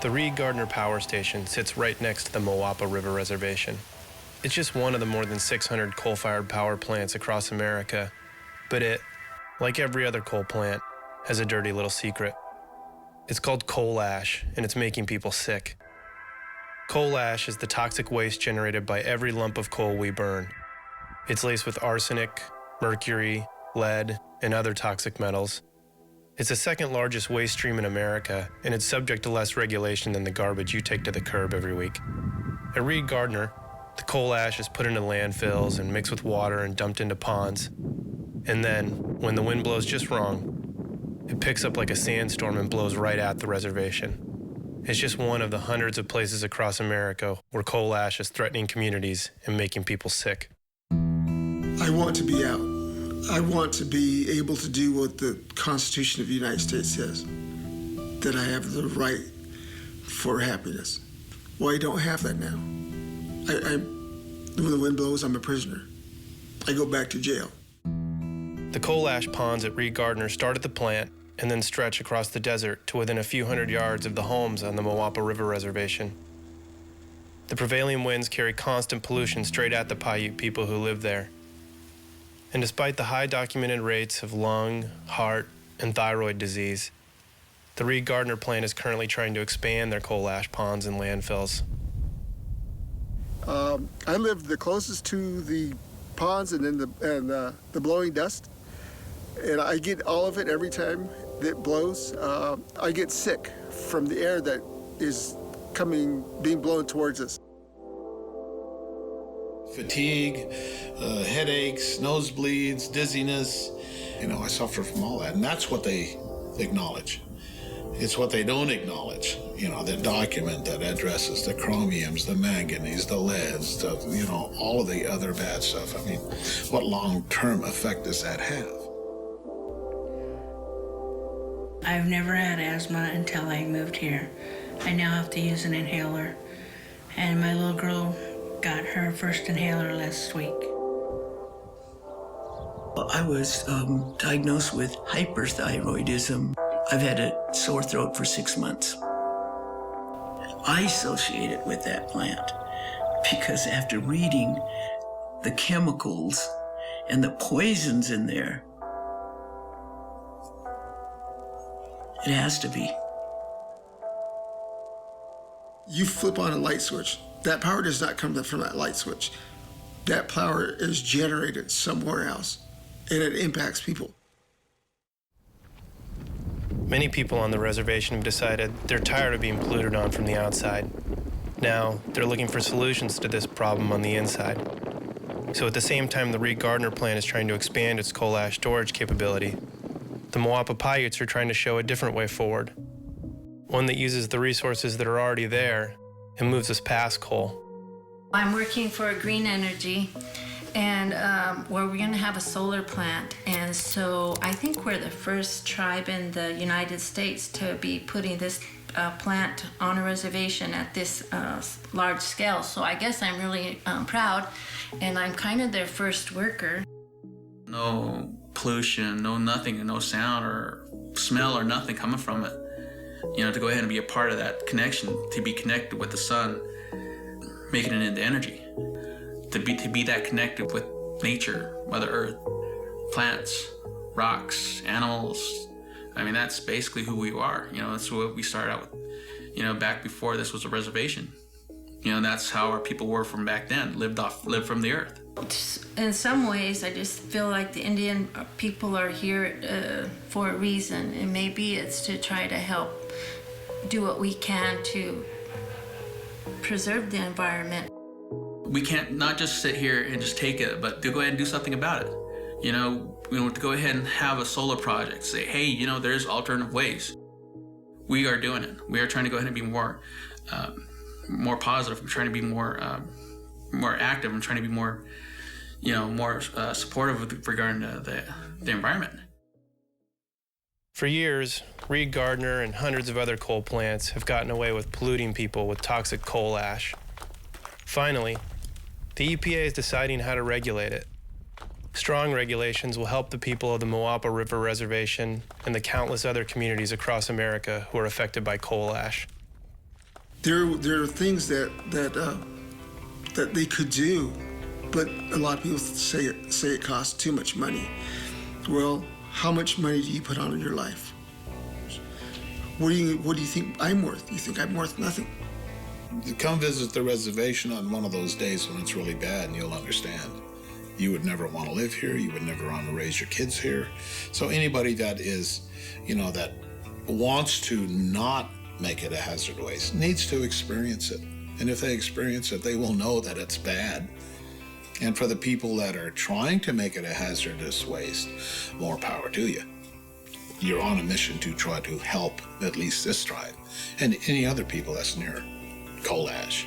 The Reed Gardner Power Station sits right next to the Moapa River Reservation. It's just one of the more than 600 coal-fired power plants across America, but it, like every other coal plant, has a dirty little secret. It's called coal ash, and it's making people sick. Coal ash is the toxic waste generated by every lump of coal we burn. It's laced with arsenic, mercury, lead, and other toxic metals. It's the second largest waste stream in America, and it's subject to less regulation than the garbage you take to the curb every week. At Reed Gardner, the coal ash is put into landfills and mixed with water and dumped into ponds. And then, when the wind blows just wrong, it picks up like a sandstorm and blows right at the reservation. It's just one of the hundreds of places across America where coal ash is threatening communities and making people sick. I want to be out. I want to be able to do what the Constitution of the United States says, that I have the right for happiness. Well, I don't have that now. When the wind blows, I'm a prisoner. I go back to jail. The coal ash ponds at Reed Gardner start at the plant and then stretch across the desert to within a few hundred yards of the homes on the Moapa River Reservation. The prevailing winds carry constant pollution straight at the Paiute people who live there. And despite the high documented rates of lung, heart, and thyroid disease, the Reed Gardner plant is currently trying to expand their coal ash ponds and landfills. I live the closest to the ponds and then the blowing dust, and I get all of it every time it blows. I get sick from the air that is being blown towards us. Fatigue, headaches, nosebleeds, dizziness. I suffer from all that, and that's what they acknowledge. It's what they don't acknowledge, the document that addresses the chromiums, the manganese, the leads, all of the other bad stuff. I mean, what long-term effect does that have? I've never had asthma until I moved here. I now have to use an inhaler, and my little girl got her first inhaler last week. I was diagnosed with hyperthyroidism. I've had a sore throat for 6 months. I associate it with that plant because after reading the chemicals and the poisons in there, it has to be. You flip on a light switch. That power does not come from that light switch. That power is generated somewhere else, and it impacts people. Many people on the reservation have decided they're tired of being polluted on from the outside. Now, they're looking for solutions to this problem on the inside. So at the same time the Reed Gardner plant is trying to expand its coal ash storage capability, the Moapa Paiutes are trying to show a different way forward. One that uses the resources that are already there and moves us past coal. I'm working for green energy, and where we're going to have a solar plant. And so I think we're the first tribe in the United States to be putting this plant on a reservation at this large scale. So I guess I'm really proud, and I'm kind of their first worker. No pollution, no nothing, no sound or smell or nothing coming from it. To go ahead and be a part of that connection, to be connected with the sun, making it into energy. To be that connected with nature, Mother Earth, plants, rocks, animals. I mean, that's basically who we are. That's what we started out with. Back before this was a reservation. That's how our people were from back then, lived from the earth. In some ways, I just feel like the Indian people are here for a reason, and maybe it's to try to help do what we can to preserve the environment. We can't not just sit here and just take it, but to go ahead and do something about it. To go ahead and have a solar project, say, hey, there's alternative ways. We are doing it. We are trying to go ahead and be more positive. We're trying to be more active. I'm trying to be more supportive with regarding the environment. For years, Reed Gardner and hundreds of other coal plants have gotten away with polluting people with toxic coal ash. Finally, the EPA is deciding how to regulate it. Strong regulations will help the people of the Moapa River Reservation and the countless other communities across America who are affected by coal ash. There are things that they could do, but a lot of people say it costs too much money. Well, how much money do you put on your life? What do you think I'm worth? You think I'm worth nothing? Come visit the reservation on one of those days when it's really bad, and you'll understand. You would never want to live here. You would never want to raise your kids here. So anybody that is, that wants to not make it a hazard waste needs to experience it. And if they experience it, they will know that it's bad. And for the people that are trying to make it a hazardous waste, more power to you. You're on a mission to try to help at least this tribe and any other people that's near coal ash.